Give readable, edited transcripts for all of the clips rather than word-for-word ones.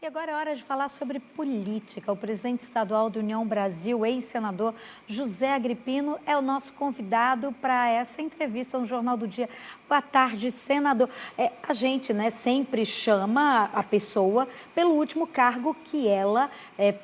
E agora é hora de falar sobre política. O presidente estadual do União Brasil, ex-senador José Agripino, é o nosso convidado para essa entrevista no Jornal do Dia. Boa tarde, senador. A gente sempre chama a pessoa pelo último cargo que ela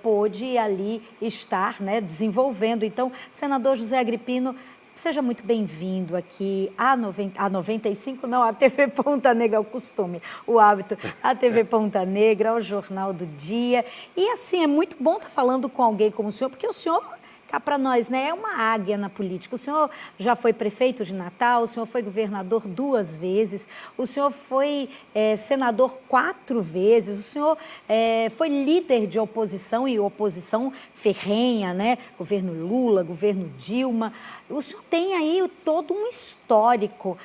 pôde ali estar desenvolvendo. Então, senador José Agripino, seja muito bem-vindo aqui à 95, não, à TV Ponta Negra, é o costume, o hábito, à TV Ponta Negra, ao Jornal do Dia. E assim, é muito bom estar falando com alguém como o senhor, porque o senhor, cá para nós, é uma águia na política. O senhor já foi prefeito de Natal, o senhor foi governador 2 vezes, o senhor foi senador 4 vezes, o senhor foi líder de oposição e oposição ferrenha, Governo Lula, governo Dilma. O senhor tem aí todo um histórico,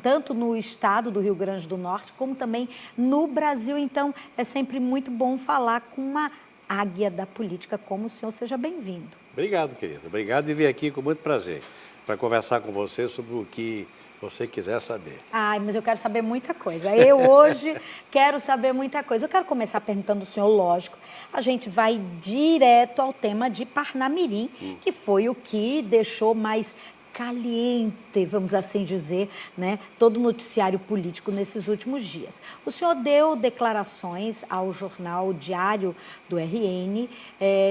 tanto no estado do Rio Grande do Norte, como também no Brasil. Então, é sempre muito bom falar com uma águia da política como o senhor. Seja bem-vindo. Obrigado, querida. Obrigado de vir aqui com muito prazer para conversar com você sobre o que você quiser saber. Ai, mas eu quero saber muita coisa. Eu hoje quero saber muita coisa. Eu quero começar perguntando ao senhor, lógico. A gente vai direto ao tema de Parnamirim, que foi o que deixou mais caliente, vamos assim dizer, todo o noticiário político nesses últimos dias. O senhor deu declarações ao jornal Diário do RN,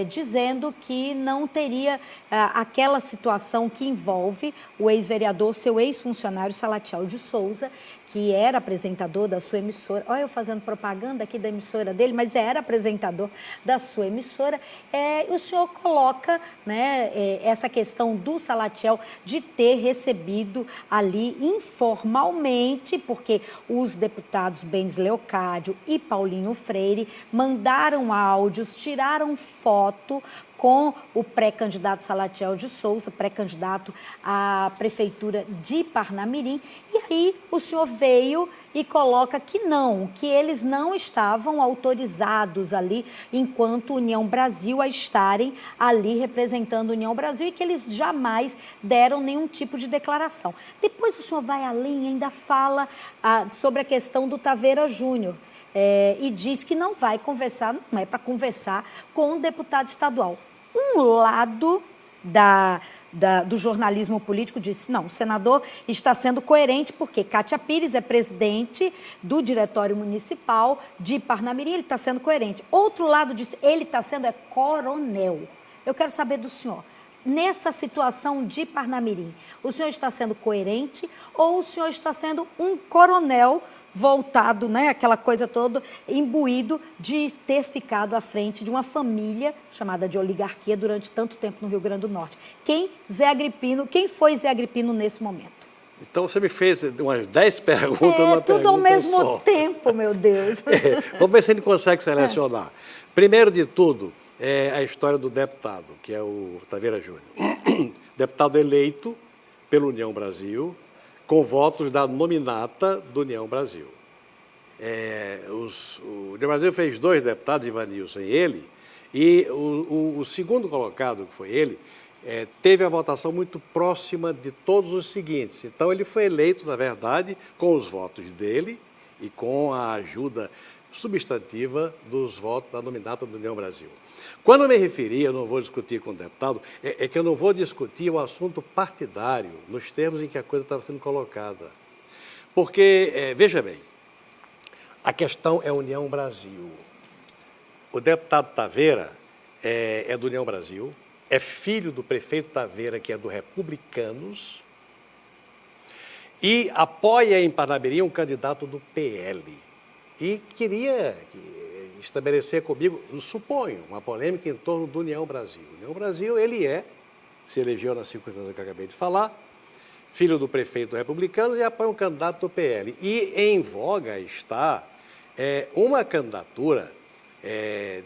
dizendo que não teria aquela situação que envolve o ex-vereador, seu ex-funcionário Salatiel de Souza, que era apresentador da sua emissora. Olha eu fazendo propaganda aqui da emissora dele, mas era apresentador da sua emissora. O senhor coloca essa questão do Salatiel de ter recebido ali informalmente, porque os deputados Benes Leocádio e Paulinho Freire mandaram áudios, tiraram foto com o pré-candidato Salatiel de Souza, pré-candidato à prefeitura de Parnamirim. E aí o senhor veio e coloca que não, que eles não estavam autorizados ali, enquanto União Brasil, a estarem ali representando União Brasil, e que eles jamais deram nenhum tipo de declaração. Depois o senhor vai além e ainda fala sobre a questão do Taveira Júnior. E diz que não vai conversar, não é para conversar com um deputado estadual. Um lado do jornalismo político disse, não, o senador está sendo coerente porque Kátia Pires é presidente do Diretório Municipal de Parnamirim, ele está sendo coerente. Outro lado disse, ele está sendo coronel. Eu quero saber do senhor, nessa situação de Parnamirim, o senhor está sendo coerente ou o senhor está sendo um coronel voltado, aquela coisa toda, imbuído de ter ficado à frente de uma família chamada de oligarquia durante tanto tempo no Rio Grande do Norte? Quem foi Zé Agripino nesse momento? Então, você me fez umas 10 perguntas numa pergunta só. Tudo ao mesmo tempo, meu Deus. Vamos ver se a gente consegue selecionar. Primeiro de tudo, a história do deputado, que é o Taveira Júnior. Deputado eleito pela União Brasil, com votos da nominata do União Brasil. O União Brasil fez 2 deputados, Ivanilson e ele, e o segundo colocado, que foi ele, teve a votação muito próxima de todos os seguintes. Então, ele foi eleito, na verdade, com os votos dele e com a ajuda substantiva dos votos da nominata do União Brasil. Quando eu me referi, eu não vou discutir com o deputado, é que eu não vou discutir o assunto partidário nos termos em que a coisa estava sendo colocada. Porque, veja bem, a questão é União Brasil. O deputado Taveira é do União Brasil, é filho do prefeito Taveira, que é do Republicanos, e apoia em Parnamirim um candidato do PL. E queria estabelecer comigo, suponho, uma polêmica em torno do União Brasil. O União Brasil, ele se elegeu na circunstância que eu acabei de falar, filho do prefeito republicano e apoia um candidato do PL. E em voga está uma candidatura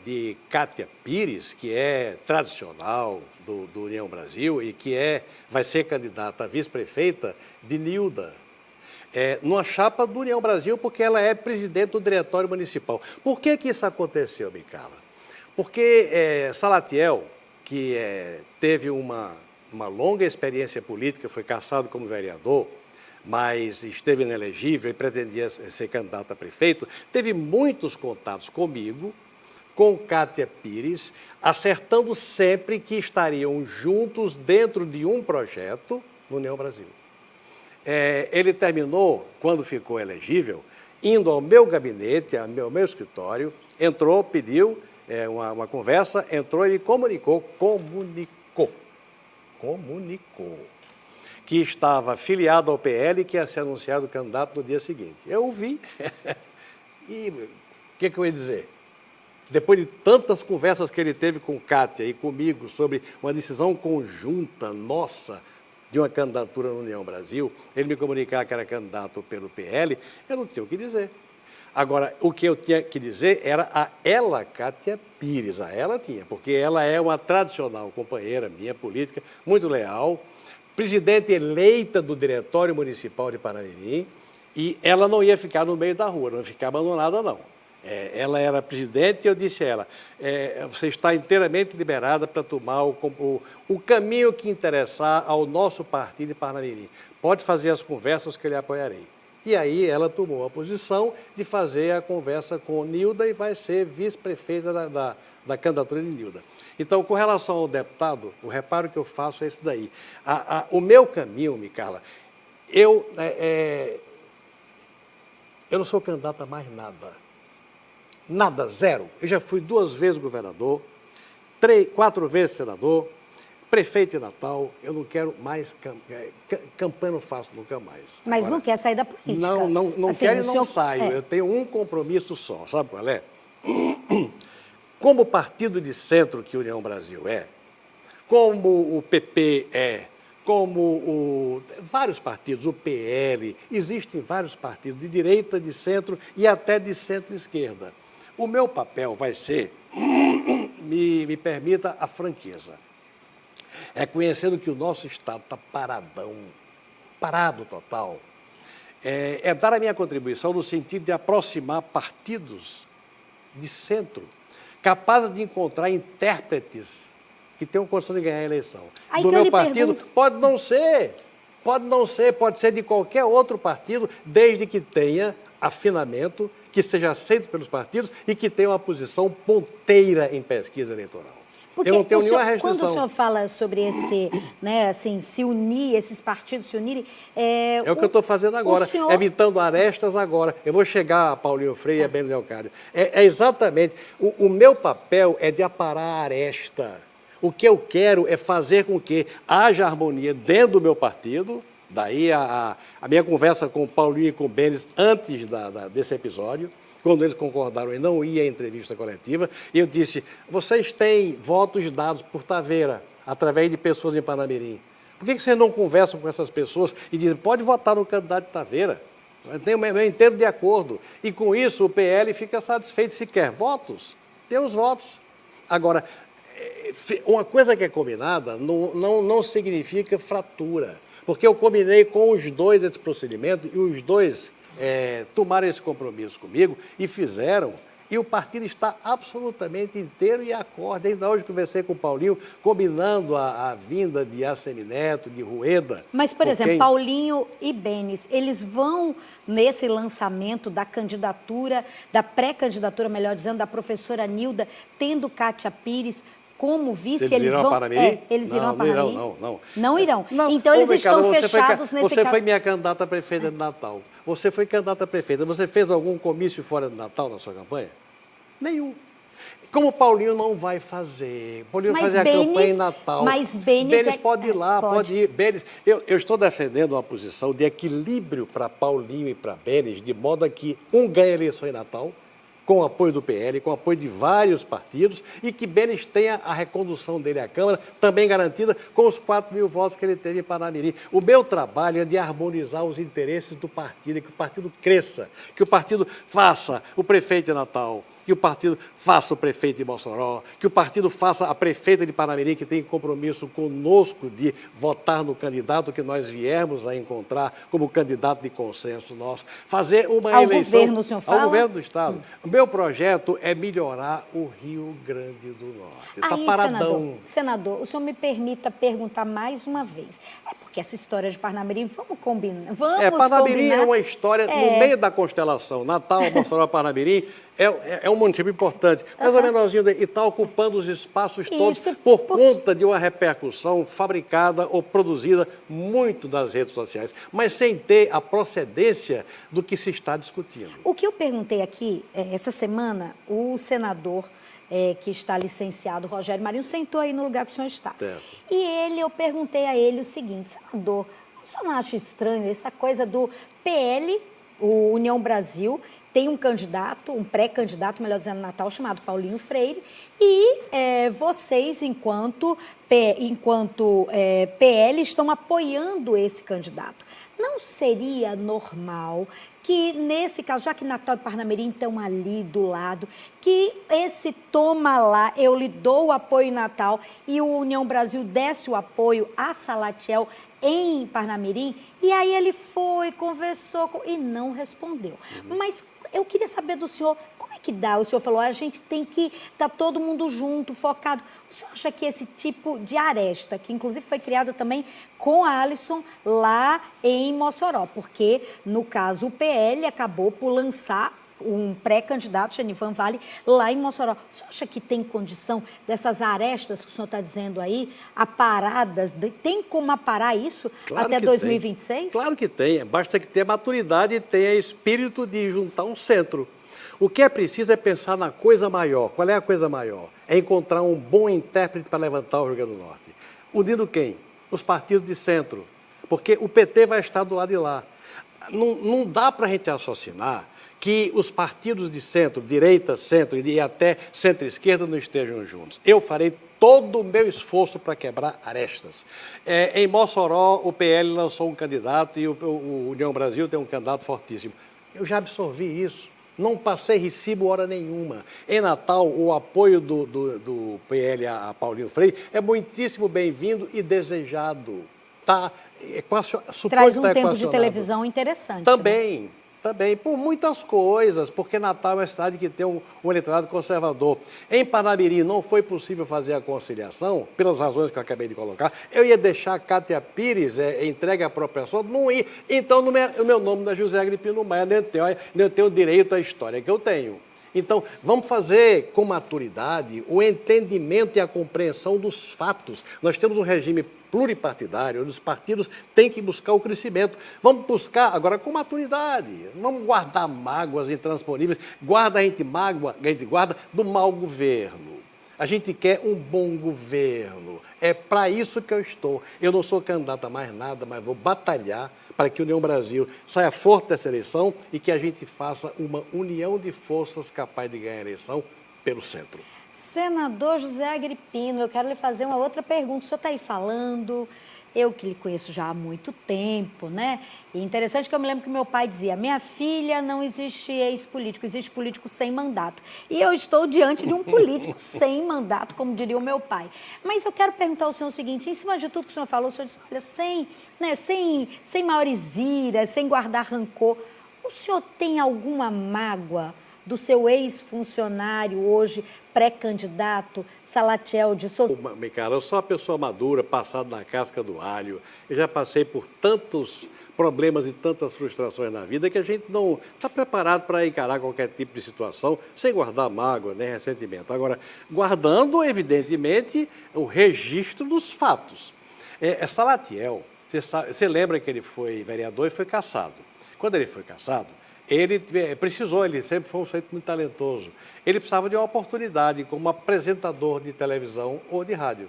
de Kátia Pires, que é tradicional do União Brasil e que vai ser candidata a vice-prefeita de Nilda, numa chapa do União Brasil, porque ela é presidente do Diretório Municipal. Por que isso aconteceu, Micala? Porque Salatiel, que teve uma longa experiência política, foi cassado como vereador, mas esteve inelegível e pretendia ser candidato a prefeito, teve muitos contatos comigo, com Kátia Pires, acertando sempre que estariam juntos dentro de um projeto no União Brasil. Ele terminou, quando ficou elegível, indo ao meu gabinete, ao meu escritório, entrou, pediu uma conversa, entrou e me comunicou, que estava filiado ao PL e que ia ser anunciado candidato no dia seguinte. Eu ouvi e o que eu ia dizer? Depois de tantas conversas que ele teve com Kátia e comigo sobre uma decisão conjunta nossa de uma candidatura no União Brasil, ele me comunicar que era candidato pelo PL, eu não tinha o que dizer. Agora, o que eu tinha que dizer era a ela, Kátia Pires, a ela tinha, porque ela é uma tradicional companheira minha política, muito leal, presidente eleita do Diretório Municipal de Paramirim, e ela não ia ficar no meio da rua, não ia ficar abandonada, não. Ela era presidente e eu disse a ela, você está inteiramente liberada para tomar o caminho que interessar ao nosso partido de Parnamirim. Pode fazer as conversas que eu lhe apoiarei. E aí ela tomou a posição de fazer a conversa com Nilda e vai ser vice-prefeita da candidatura de Nilda. Então, com relação ao deputado, o reparo que eu faço é esse daí. O meu caminho, Micarla, eu não sou candidato a mais nada. Nada, zero. Eu já fui 2 vezes governador, 4 vezes senador, prefeito de Natal. Eu não quero mais campanha, não faço nunca mais. Mas agora, não quer sair da política? Não assim, quero e não saio. Eu tenho um compromisso só, sabe qual é? Como partido de centro que a União Brasil como o PP como vários partidos, o PL, existem vários partidos de direita, de centro e até de centro-esquerda. O meu papel vai ser, me permita a franqueza, conhecendo que o nosso Estado está parado total, dar a minha contribuição no sentido de aproximar partidos de centro, capazes de encontrar intérpretes que tenham condição de ganhar a eleição. Aí do meu partido, pode não ser, pode ser de qualquer outro partido, desde que tenha afinamento, que seja aceito pelos partidos e que tenha uma posição ponteira em pesquisa eleitoral. Porque eu não tenho nenhuma restrição. Quando o senhor fala sobre esse, assim, se unir, esses partidos se unirem... É o que eu estou fazendo agora, evitando arestas agora. Eu vou chegar a Paulinho Freire e a Bento Leocádio. Exatamente. O meu papel é de aparar a aresta. O que eu quero é fazer com que haja harmonia dentro do meu partido. Daí a minha conversa com o Paulinho e com o Benes antes desse episódio, quando eles concordaram em não ir à entrevista coletiva, eu disse, vocês têm votos dados por Taveira, através de pessoas em Parnamirim. Por que vocês não conversam com essas pessoas e dizem, pode votar no candidato de Taveira? Eu inteiro de acordo. E com isso o PL fica satisfeito. Se quer votos, tem os votos. Agora, uma coisa que é combinada não significa fratura. Porque eu combinei com os dois esse procedimento e os dois tomaram esse compromisso comigo e fizeram. E o partido está absolutamente inteiro e acorde. Ainda hoje conversei com o Paulinho, combinando a vinda de Assemineto, de Rueda. Mas, por exemplo, Paulinho e Benes, eles vão nesse lançamento da candidatura, da pré-candidatura, melhor dizendo, da professora Nilda, tendo Kátia Pires como vice, eles vão... eles irão a Parnamirim? Não irão. Então, eles estão fechados nesse caso. Você foi minha candidata a prefeita de Natal. Você foi candidata a prefeita. Você fez algum comício fora de Natal na sua campanha? Nenhum. Como o Paulinho não vai fazer. Paulinho vai fazer a campanha em Natal. Mas Benes pode ir lá, pode ir. Benes, eu estou defendendo uma posição de equilíbrio para Paulinho e para Benes, de modo a que um ganhe a eleição em Natal, com o apoio do PL, com o apoio de vários partidos, e que Benes tenha a recondução dele à Câmara, também garantida com os 4.000 votos que ele teve em Parnamirim. O meu trabalho é de harmonizar os interesses do partido, que o partido cresça, que o partido faça o prefeito de Natal, que o partido faça o prefeito de Mossoró, que o partido faça a prefeita de Parnamirim, que tem compromisso conosco de votar no candidato que nós viemos a encontrar como candidato de consenso nosso, fazer uma ao eleição... governo, o senhor fala? Ao governo do Estado. O meu projeto é melhorar o Rio Grande do Norte. Está paradão. Senador, o senhor me permita perguntar mais uma vez. É porque essa história de Parnamirim, vamos combinar. Parnamirim é uma história no meio da constelação. Natal, Mossoró, Parnamirim é um município importante. Mais ou menorzinho, e está ocupando os espaços todos por conta de uma repercussão fabricada ou produzida muito nas redes sociais, mas sem ter a procedência do que se está discutindo. O que eu perguntei aqui, essa semana, o senador que está licenciado, Rogério Marinho, sentou aí no lugar que o senhor está. Certo. E eu perguntei a ele o seguinte, senador, o senhor não acha estranho essa coisa do PL, o União Brasil, tem um candidato, um pré-candidato, melhor dizendo, Natal, chamado Paulinho Freire, e vocês, enquanto PL, estão apoiando esse candidato. Não seria normal que, nesse caso, já que Natal e Parnamirim estão ali do lado, que esse toma lá, eu lhe dou o apoio em Natal e o União Brasil desse o apoio a Salatiel em Parnamirim? E aí ele foi, conversou e não respondeu. Mas eu queria saber do senhor, como é que dá? O senhor falou, a gente tem que estar todo mundo junto, focado. O senhor acha que esse tipo de aresta, que inclusive foi criada também com a Alisson lá em Mossoró, porque, no caso, o PL acabou por lançar um pré-candidato, Genivan Vale, lá em Mossoró. O senhor acha que tem condição dessas arestas que o senhor está dizendo aí, aparadas, tem como aparar isso até 2026? Tem. Claro que tem, basta que tenha maturidade e tenha espírito de juntar um centro. O que é preciso é pensar na coisa maior. Qual é a coisa maior? É encontrar um bom intérprete para levantar o Rio Grande do Norte. Unindo quem? Os partidos de centro, porque o PT vai estar do lado de lá. Não dá para a gente raciocinar que os partidos de centro, direita, centro e até centro-esquerda não estejam juntos. Eu farei todo o meu esforço para quebrar arestas. Em Mossoró, o PL lançou um candidato e o União Brasil tem um candidato fortíssimo. Eu já absorvi isso. Não passei recibo hora nenhuma. Em Natal, o apoio do PL a Paulinho Freire é muitíssimo bem-vindo e desejado. Traz um tempo de televisão interessante. Também. Né? Também, por muitas coisas, porque Natal é uma cidade que tem um eleitorado conservador. Em Parnamirim não foi possível fazer a conciliação, pelas razões que eu acabei de colocar. Eu ia deixar a Cátia Pires entregue à própria pessoa, não ia. Então, o meu nome não é José Agripino Maia, nem tenho direito à história que eu tenho. Então, vamos fazer com maturidade o entendimento e a compreensão dos fatos. Nós temos um regime pluripartidário, onde os partidos têm que buscar o crescimento. Vamos buscar agora com maturidade. Vamos guardar mágoas intransponíveis. A gente guarda do mau governo. A gente quer um bom governo. É para isso que eu estou. Eu não sou candidato a mais nada, mas vou batalhar para que a União Brasil saia forte dessa eleição e que a gente faça uma união de forças capaz de ganhar a eleição pelo centro. Senador José Agripino, eu quero lhe fazer uma outra pergunta. O senhor está aí falando, eu que lhe conheço já há muito tempo, né? E interessante que eu me lembro que meu pai dizia, minha filha, não existe ex-político, existe político sem mandato. E eu estou diante de um político sem mandato, como diria o meu pai. Mas eu quero perguntar ao senhor o seguinte, em cima de tudo que o senhor falou, o senhor disse, olha, sem maiores iras, sem guardar rancor, o senhor tem alguma mágoa do seu ex-funcionário, hoje pré-candidato, Salatiel de Souza? Cara, eu sou uma pessoa madura, passada na casca do alho. Eu já passei por tantos problemas e tantas frustrações na vida que a gente não está preparado para encarar qualquer tipo de situação sem guardar mágoa, nem ressentimento. Agora, guardando, evidentemente, o registro dos fatos. Salatiel, você lembra que ele foi vereador e foi cassado. Quando ele foi cassado, ele sempre foi um sujeito muito talentoso. Ele precisava de uma oportunidade como apresentador de televisão ou de rádio.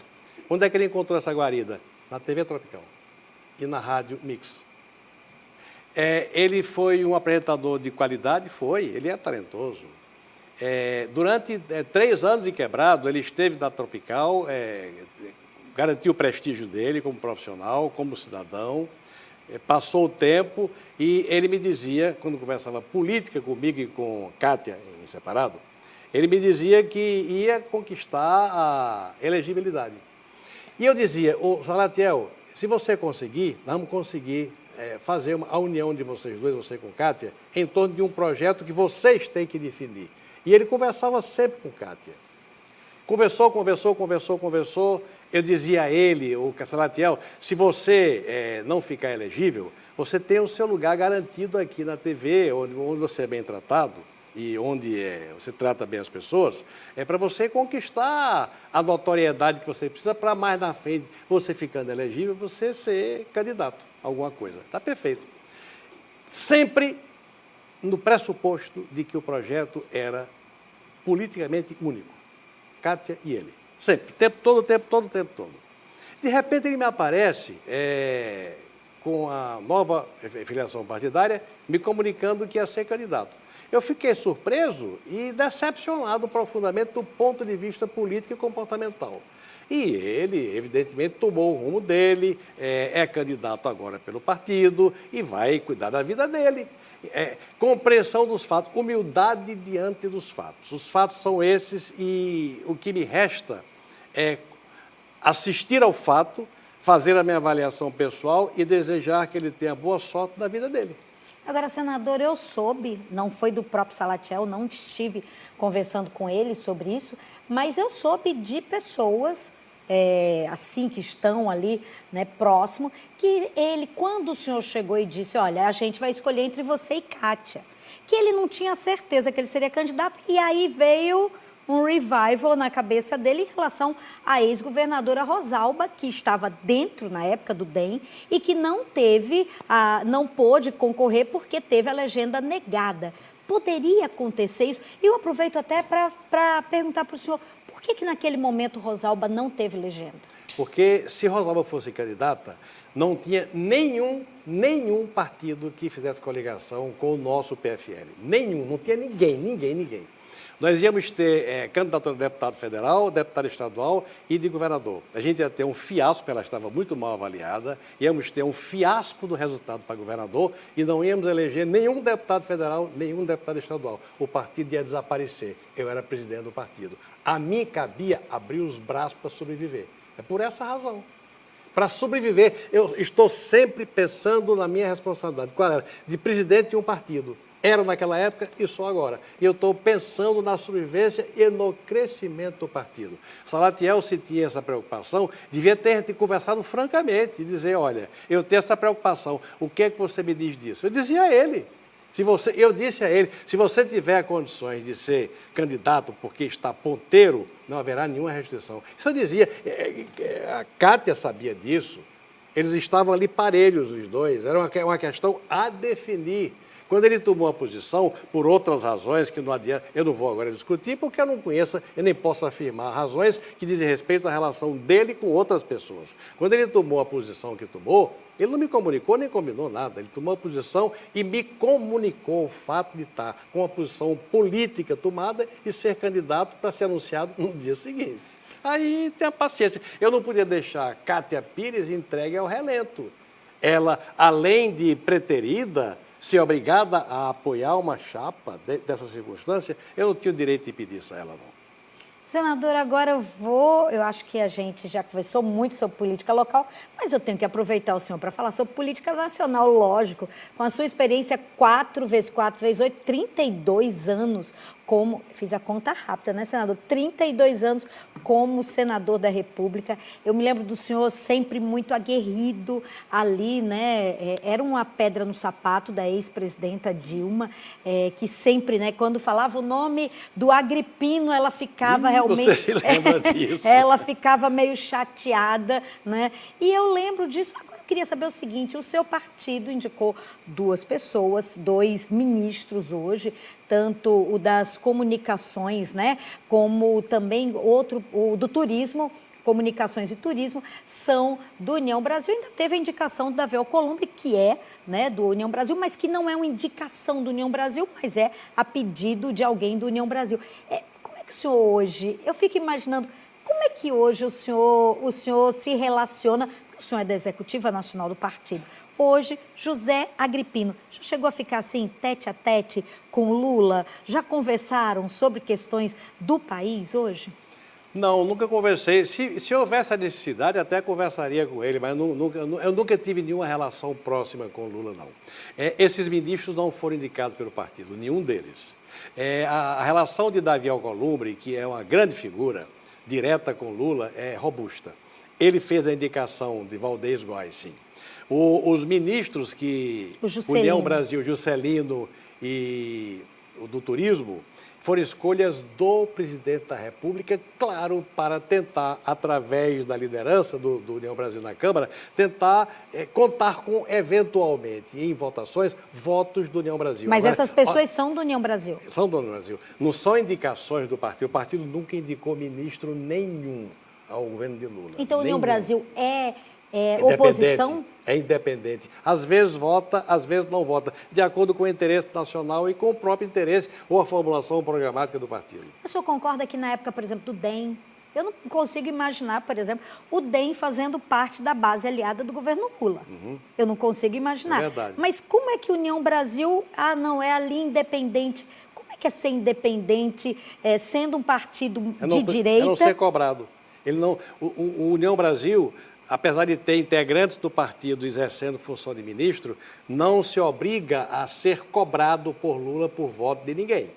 Onde é que ele encontrou essa guarida? Na TV Tropical e na Rádio Mix. Ele foi um apresentador de qualidade? Ele é talentoso. Durante 3 anos de quebrado, ele esteve na Tropical, garantiu o prestígio dele como profissional, como cidadão. Passou o tempo e ele me dizia, quando conversava política comigo e com Cátia, em separado, Ele me dizia que ia conquistar a elegibilidade. E eu dizia, ô Salatiel, se você conseguir, nós vamos conseguir fazer a união de vocês dois, você com Kátia, em torno de um projeto que vocês têm que definir. E ele conversava sempre com Kátia. Conversou. Eu dizia a ele, o Salatiel, se você não ficar elegível, você tem o seu lugar garantido aqui na TV, onde você é bem tratado e onde você trata bem as pessoas, é para você conquistar a notoriedade que você precisa para mais na frente, você ficando elegível, você ser candidato a alguma coisa. Está perfeito. Sempre no pressuposto de que o projeto era politicamente único. Kátia e ele. Sempre, o tempo todo. De repente ele me aparece com a nova filiação partidária, me comunicando que ia ser candidato. Eu fiquei surpreso e decepcionado profundamente do ponto de vista político e comportamental. E ele, evidentemente, tomou o rumo dele, é candidato agora pelo partido e vai cuidar da vida dele. Compreensão dos fatos, humildade diante dos fatos. Os fatos são esses e o que me resta é assistir ao fato, fazer a minha avaliação pessoal e desejar que ele tenha boa sorte na vida dele. Agora, senador, eu soube, não foi do próprio Salatiel, não estive conversando com ele sobre isso, mas eu soube de pessoas, assim, que estão ali, né, próximo, que ele, quando o senhor chegou e disse, olha, a gente vai escolher entre você e Kátia, que ele não tinha certeza que ele seria candidato, e aí veio um revival na cabeça dele em relação à ex-governadora Rosalba, que estava dentro, na época do DEM, e que não pôde concorrer porque teve a legenda negada. Poderia acontecer isso? E eu aproveito até para perguntar para o senhor, por que naquele momento Rosalba não teve legenda? Porque se Rosalba fosse candidata, não tinha nenhum partido que fizesse coligação com o nosso PFL. Nenhum, não tinha ninguém. Nós íamos ter candidatura de deputado federal, deputado estadual e de governador. A gente ia ter um fiasco, ela estava muito mal avaliada, íamos ter um fiasco do resultado para governador e não íamos eleger nenhum deputado federal, nenhum deputado estadual. O partido ia desaparecer. Eu era presidente do partido. A mim cabia abrir os braços para sobreviver. É por essa razão. Para sobreviver, eu estou sempre pensando na minha responsabilidade. Qual era? De presidente de um partido. Era naquela época e só agora. E eu estou pensando na sobrevivência e no crescimento do partido. Salatiel, se tinha essa preocupação, devia ter conversado francamente e dizer, olha, eu tenho essa preocupação, o que é que você me diz disso? Eu dizia a ele. Eu disse a ele, se você tiver condições de ser candidato porque está ponteiro, não haverá nenhuma restrição. Isso eu dizia, a Kátia sabia disso, eles estavam ali parelhos os dois, era uma questão a definir. Quando ele tomou a posição, por outras razões que não adianta, eu não vou agora discutir, porque eu não conheço, eu nem posso afirmar razões que dizem respeito à relação dele com outras pessoas. Quando ele tomou a posição que tomou, ele não me comunicou nem combinou nada, ele tomou a posição e me comunicou o fato de estar com uma posição política tomada e ser candidato para ser anunciado no dia seguinte. Aí tenha paciência. Eu não podia deixar a Kátia Pires entregue ao relento. Ela, além de preterida, ser obrigada a apoiar uma chapa dessa circunstância, eu não tinha o direito de pedir isso a ela, não. Senador, agora eu acho que a gente já conversou muito sobre política local, mas eu tenho que aproveitar o senhor para falar sobre política nacional, lógico, com a sua experiência 4 × 4 × 8, 32 anos como, fiz a conta rápida, né, senador? 32 anos como senador da República. Eu me lembro do senhor sempre muito aguerrido ali, né? Era uma pedra no sapato da ex-presidenta Dilma, que sempre, né, quando falava o nome do Agripino, ela ficava realmente... Você se lembra disso? Ela ficava meio chateada, né? E eu lembro disso. Agora eu queria saber o seguinte, o seu partido indicou 2 pessoas, 2 ministros hoje, tanto o das comunicações, né, como também o do turismo, comunicações e turismo, são do União Brasil. Ainda teve a indicação do Davi Alcolumbre, que é, né, do União Brasil, mas que não é uma indicação do União Brasil, mas é a pedido de alguém do União Brasil. Como é que o senhor hoje, eu fico imaginando, como é que hoje o senhor se relaciona, porque o senhor é da Executiva Nacional do partido, Hoje, José Agripino, já chegou a ficar assim, tete a tete com Lula? Já conversaram sobre questões do país hoje? Não, nunca conversei. Se houvesse a necessidade, até conversaria com ele, mas eu nunca tive nenhuma relação próxima com o Lula, não. Esses ministros não foram indicados pelo partido, nenhum deles. A relação de Davi Alcolumbre, que é uma grande figura, direta com Lula, é robusta. Ele fez a indicação de Valdez Góes, sim. Os ministros que... União Brasil, Juscelino e o do Turismo, foram escolhas do presidente da República, claro, para tentar, através da liderança do União Brasil na Câmara, tentar contar com, eventualmente, em votações, votos do União Brasil. Mas agora, essas pessoas são do União Brasil? São do União Brasil. Não são indicações do partido. O partido nunca indicou ministro nenhum ao governo de Lula. Então, a União Brasil é oposição? É independente. Às vezes vota, às vezes não vota, de acordo com o interesse nacional e com o próprio interesse ou a formulação programática do partido. O senhor concorda que na época, por exemplo, do DEM, eu não consigo imaginar, por exemplo, o DEM fazendo parte da base aliada do governo Lula. Eu não consigo imaginar. É verdade. Mas como é que a União Brasil, não é ali independente? Como é que é ser independente, sendo um partido de direita? É não ser cobrado. O União Brasil, apesar de ter integrantes do partido exercendo função de ministro, não se obriga a ser cobrado por Lula por voto de ninguém.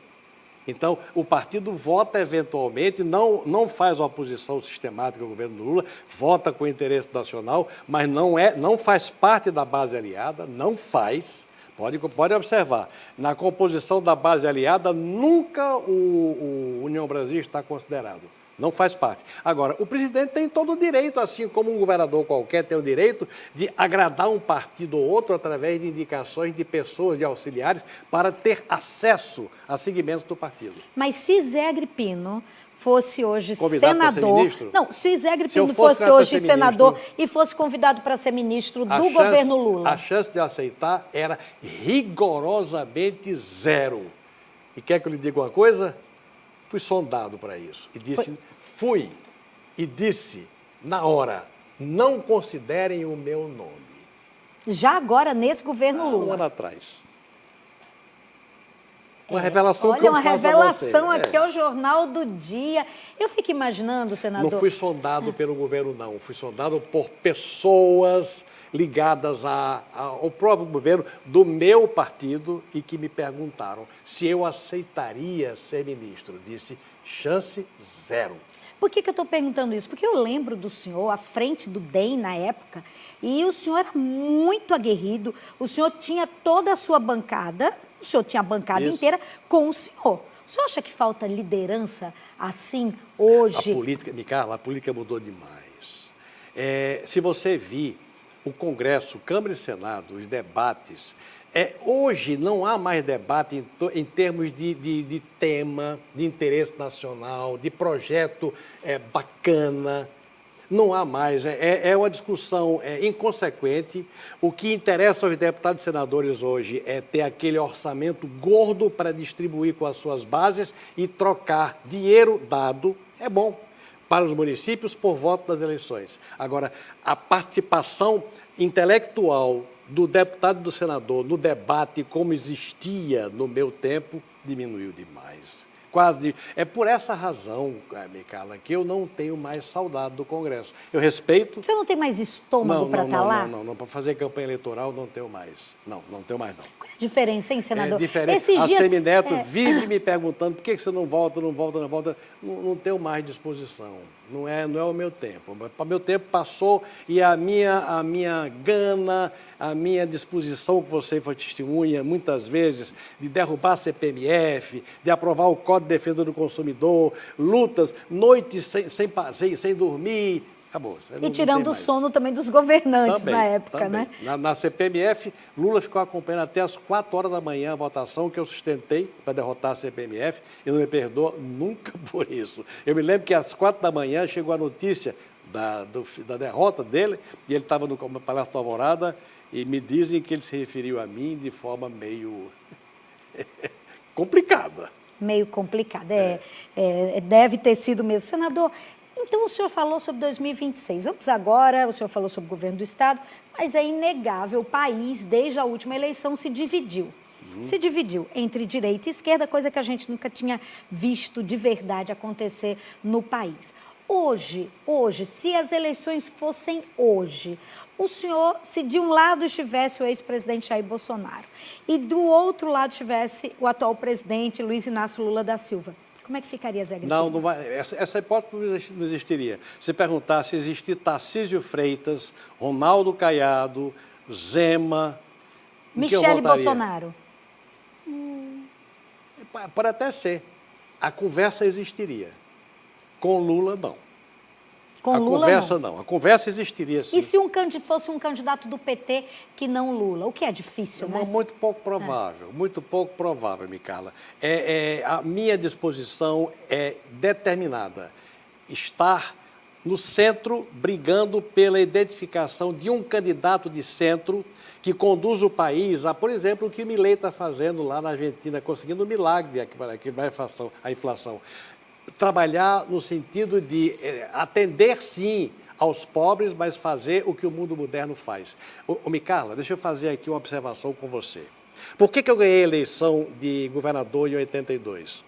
Então, o partido vota eventualmente, não faz oposição sistemática ao governo do Lula, vota com interesse nacional, mas não faz parte da base aliada, não faz. Pode observar, na composição da base aliada, nunca o União Brasil está considerado. Não faz parte. Agora, o presidente tem todo o direito, assim como um governador qualquer tem o direito de agradar um partido ou outro através de indicações de pessoas, de auxiliares, para ter acesso a segmentos do partido. Mas se Zé Agripino fosse hoje convidado senador... Não, se Zé Agripino fosse hoje senador e fosse convidado para ser ministro do governo Lula... A chance de eu aceitar era rigorosamente zero. E quer que eu lhe diga uma coisa? Fui sondado para isso e disse na hora, não considerem o meu nome. Já agora, nesse governo Lula? Um ano atrás. Uma revelação que eu faço a você. Olha, uma revelação aqui ao Jornal do Dia. Eu fico imaginando, senador... Não fui sondado pelo governo, não. Fui sondado por pessoas ligadas ao próprio governo do meu partido e que me perguntaram se eu aceitaria ser ministro. Disse, chance zero. Por que eu estou perguntando isso? Porque eu lembro do senhor à frente do DEM na época e o senhor era muito aguerrido, o senhor tinha toda a sua bancada, o senhor tinha a bancada inteira com o senhor. O senhor acha que falta liderança assim hoje? A política mudou demais. Se você vir o Congresso, Câmara e Senado, os debates, hoje não há mais debate em termos de tema, de interesse nacional, de projeto bacana. Não há mais. É uma discussão inconsequente. O que interessa aos deputados e senadores hoje é ter aquele orçamento gordo para distribuir com as suas bases e trocar dinheiro dado. É bom para os municípios por voto das eleições. Agora, a participação intelectual do deputado e do senador no debate, como existia no meu tempo, diminuiu demais. É por essa razão, Micaela, que eu não tenho mais saudade do Congresso. Eu respeito... Você não tem mais estômago para estar lá? Não. Para fazer campanha eleitoral não tenho mais. Não tenho mais, não. Qual é a diferença, hein, senador? É diferente. A Semineto vive me perguntando por que você não volta. Não tenho mais disposição. Não é o meu tempo. O meu tempo passou e a minha gana, a minha disposição, que você foi testemunha muitas vezes, de derrubar a CPMF, de aprovar o Código de Defesa do Consumidor, lutas, noites sem dormir, acabou. E tirando o sono também dos governantes na época, né? Na CPMF, Lula ficou acompanhando até as 4 horas da manhã a votação que eu sustentei para derrotar a CPMF e não me perdoa nunca por isso. Eu me lembro que às 4 da manhã chegou a notícia da derrota dele e ele estava no Palácio da Alvorada e me dizem que ele se referiu a mim de forma meio complicada. Meio complicada, deve ter sido mesmo. Senador, então o senhor falou sobre 2026. Vamos agora, o senhor falou sobre o governo do Estado, Mas é inegável, o país, desde a última eleição, se dividiu. Se dividiu entre direita e esquerda, coisa que a gente nunca tinha visto de verdade acontecer no país. Hoje, se as eleições fossem hoje, o senhor, se de um lado estivesse o ex-presidente Jair Bolsonaro e do outro lado estivesse o atual presidente Luiz Inácio Lula da Silva, como é que ficaria, Zé Agripino? Não vai, essa hipótese não existiria. Se perguntar se existir Tarcísio Freitas, Ronaldo Caiado, Zema... Michele Bolsonaro. Pode até ser. A conversa existiria. Com Lula, não. Com Lula, conversa não. A conversa existiria, sim. E se fosse um candidato do PT que não Lula? O que é difícil, né? Muito pouco provável, muito pouco provável, Micaela. A minha disposição é determinada. Estar no centro, brigando pela identificação de um candidato de centro que conduz o país a, por exemplo, o que o Milei está fazendo lá na Argentina, conseguindo um milagre aqui para a inflação. Trabalhar no sentido de atender, sim, aos pobres, mas fazer o que o mundo moderno faz. Micaela, deixa eu fazer aqui uma observação com você. Por que eu ganhei a eleição de governador em 82?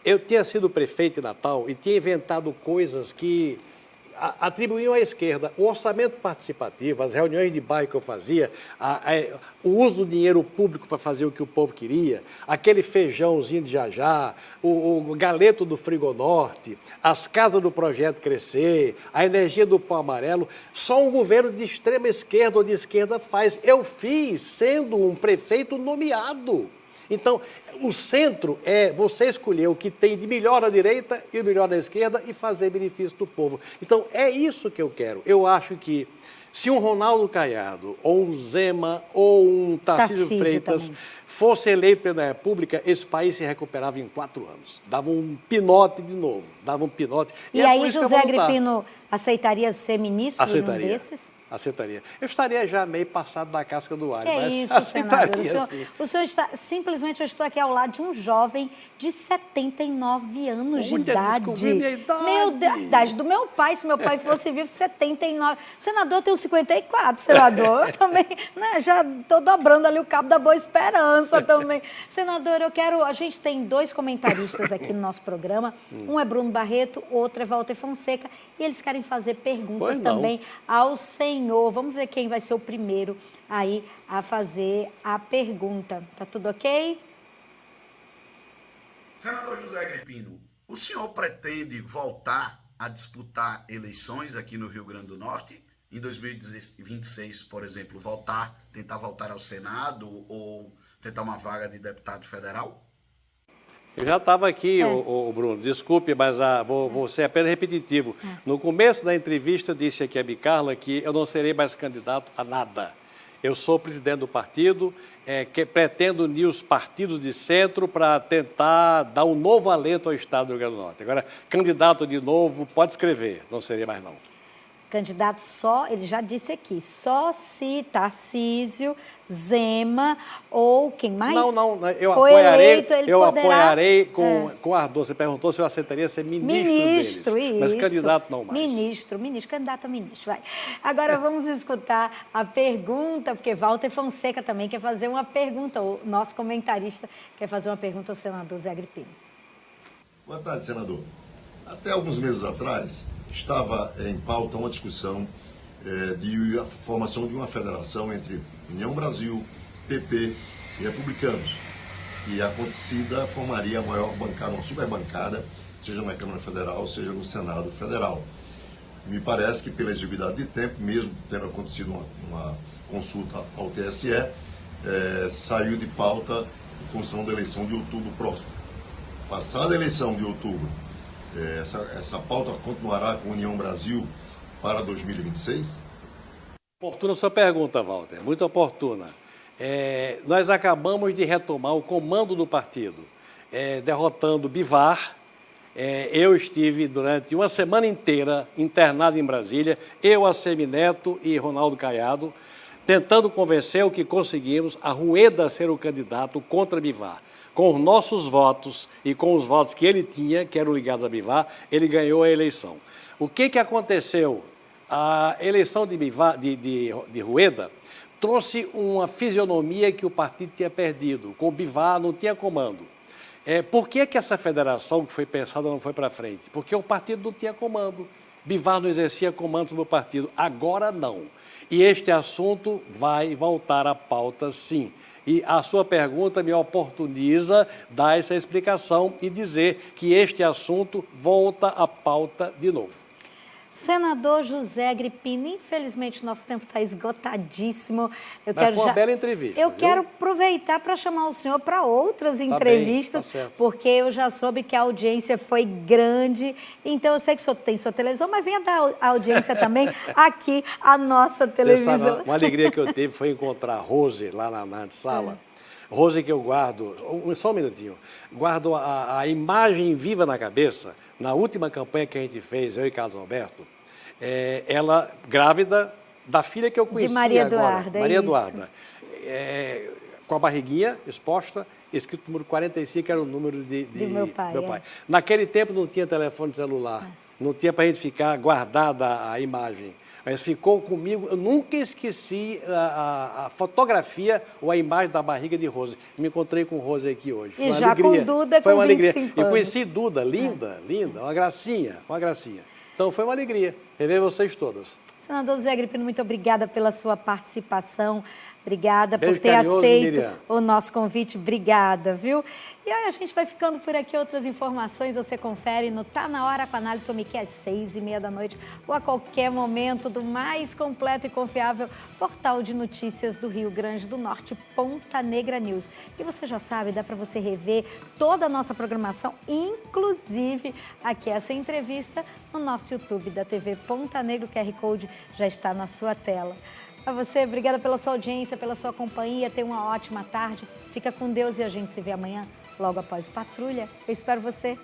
Eu tinha sido prefeito em Natal e tinha inventado coisas que atribuíam à esquerda. O orçamento participativo, as reuniões de bairro que eu fazia, o uso do dinheiro público para fazer o que o povo queria, aquele feijãozinho de Jajá, o galeto do Frigonorte, as casas do Projeto Crescer, a energia do pau amarelo, só um governo de extrema esquerda ou de esquerda faz. Eu fiz sendo um prefeito nomeado. Então, o centro é você escolher o que tem de melhor à direita e o melhor à esquerda e fazer benefício do povo. Então, é isso que eu quero. Eu acho que se um Ronaldo Caiado, ou um Zema, ou um Tarcísio Freitas também fosse eleito pela República, esse país se recuperava em 4 anos. Dava um pinote de novo, dava um pinote. E aí, José Agripino aceitaria ser ministro de um desses? Aceitaria. Eu estaria já meio passado da casca do alho, mas isso, aceitaria, senador. O senhor está, simplesmente, eu estou aqui ao lado de um jovem de 79 anos de idade. Descobri minha idade. Meu Deus, a idade do meu pai, se meu pai fosse vivo, 79. Senador, eu tenho 54, senador. Eu também, né, já estou dobrando ali o cabo da Boa Esperança também. Senador, a gente tem 2 comentaristas aqui no nosso programa. Um é Bruno Barreto, outro é Walter Fonseca. E eles querem fazer perguntas também ao senhor. Vamos ver quem vai ser o primeiro aí a fazer a pergunta. Tá tudo ok? Senador José Agripino, o senhor pretende voltar a disputar eleições aqui no Rio Grande do Norte? Em 2026, por exemplo, tentar voltar ao Senado ou tentar uma vaga de deputado federal? Eu já estava aqui, o Bruno, desculpe, mas vou ser apenas repetitivo. No começo da entrevista, eu disse aqui a Micaela que eu não serei mais candidato a nada. Eu sou presidente do partido, que pretendo unir os partidos de centro para tentar dar um novo alento ao Estado do Rio Grande do Norte. Agora, candidato de novo, pode escrever, não serei mais não. Candidato só, ele já disse aqui, só se Tarcísio, Zema ou quem mais? Não, eu foi eleito, ele apoiarei com ardor. Você perguntou se eu aceitaria ser ministro deles. Isso. Mas candidato não mais. Candidato a ministro, vai. Agora vamos escutar a pergunta, porque Walter Fonseca também quer fazer uma pergunta, o nosso comentarista quer fazer uma pergunta ao senador Zé Agripino. Boa tarde, senador. Até alguns meses atrás, estava em pauta uma discussão de a formação de uma federação entre União Brasil, PP e republicanos. E a acontecida formaria a maior bancada, uma superbancada, seja na Câmara Federal, seja no Senado Federal. Me parece que pela exiguidade de tempo, mesmo tendo acontecido uma consulta ao TSE, saiu de pauta em função da eleição de outubro próximo. Passada a eleição de outubro, essa pauta continuará com a União Brasil para 2026? Oportuna sua pergunta, Walter, muito oportuna. Nós acabamos de retomar o comando do partido, derrotando Bivar. Eu estive durante uma semana inteira internado em Brasília, eu, Assemineto e Ronaldo Caiado, tentando convencer o que conseguimos, a Rueda a ser o candidato contra Bivar. Com os nossos votos e com os votos que ele tinha, que eram ligados a Bivar, ele ganhou a eleição. O que aconteceu A eleição de Rueda trouxe uma fisionomia que o partido tinha perdido. Com o Bivar não tinha comando. Por que essa federação que foi pensada não foi para frente? Porque o partido não tinha comando. Bivar não exercia comando sobre o partido. Agora não. E este assunto vai voltar à pauta, sim. E a sua pergunta me oportuniza dar essa explicação e dizer que este assunto volta à pauta de novo. Senador José Agripino, infelizmente nosso tempo está esgotadíssimo. Mas foi uma bela entrevista. Eu viu? quero aproveitar para chamar o senhor para outras entrevistas, tá certo. porque eu já soube que a audiência foi grande. Então eu sei que o senhor tem sua televisão, mas venha dar a audiência também aqui à nossa televisão. Uma alegria que eu tive foi encontrar a Rose lá na sala. Rose que eu guardo, só um minutinho, guardo a imagem viva na cabeça. Na última campanha que a gente fez, eu e Carlos Alberto, ela grávida da filha que eu conheci de Maria agora, Eduarda. Maria Eduarda. Com a barriguinha exposta, escrito número 45, que era o número de meu pai. Naquele tempo não tinha telefone celular, não tinha para a gente ficar guardada a imagem. Mas ficou comigo, eu nunca esqueci a fotografia ou a imagem da barriga de Rose. Me encontrei com Rose aqui hoje. E já com Duda foi com uma 25 alegria. anos. Eu conheci Duda, linda, uma gracinha. Então foi uma alegria rever vocês todas. Senador José Agripino, muito obrigada pela sua participação. Obrigada Beijo por ter carinhoso, aceito Miriam. o nosso convite. Obrigada, viu? E aí a gente vai ficando por aqui. Outras informações você confere no Tá Na Hora com análise Somique às 6h30 da noite ou a qualquer momento do mais completo e confiável portal de notícias do Rio Grande do Norte, Ponta Negra News. E você já sabe, dá para você rever toda a nossa programação, inclusive aqui essa entrevista no nosso YouTube da TV Ponta Negra. O QR Code já está na sua tela. A você, obrigada pela sua audiência, pela sua companhia. Tenha uma ótima tarde. Fica com Deus e a gente se vê amanhã, logo após o Patrulha. Eu espero você.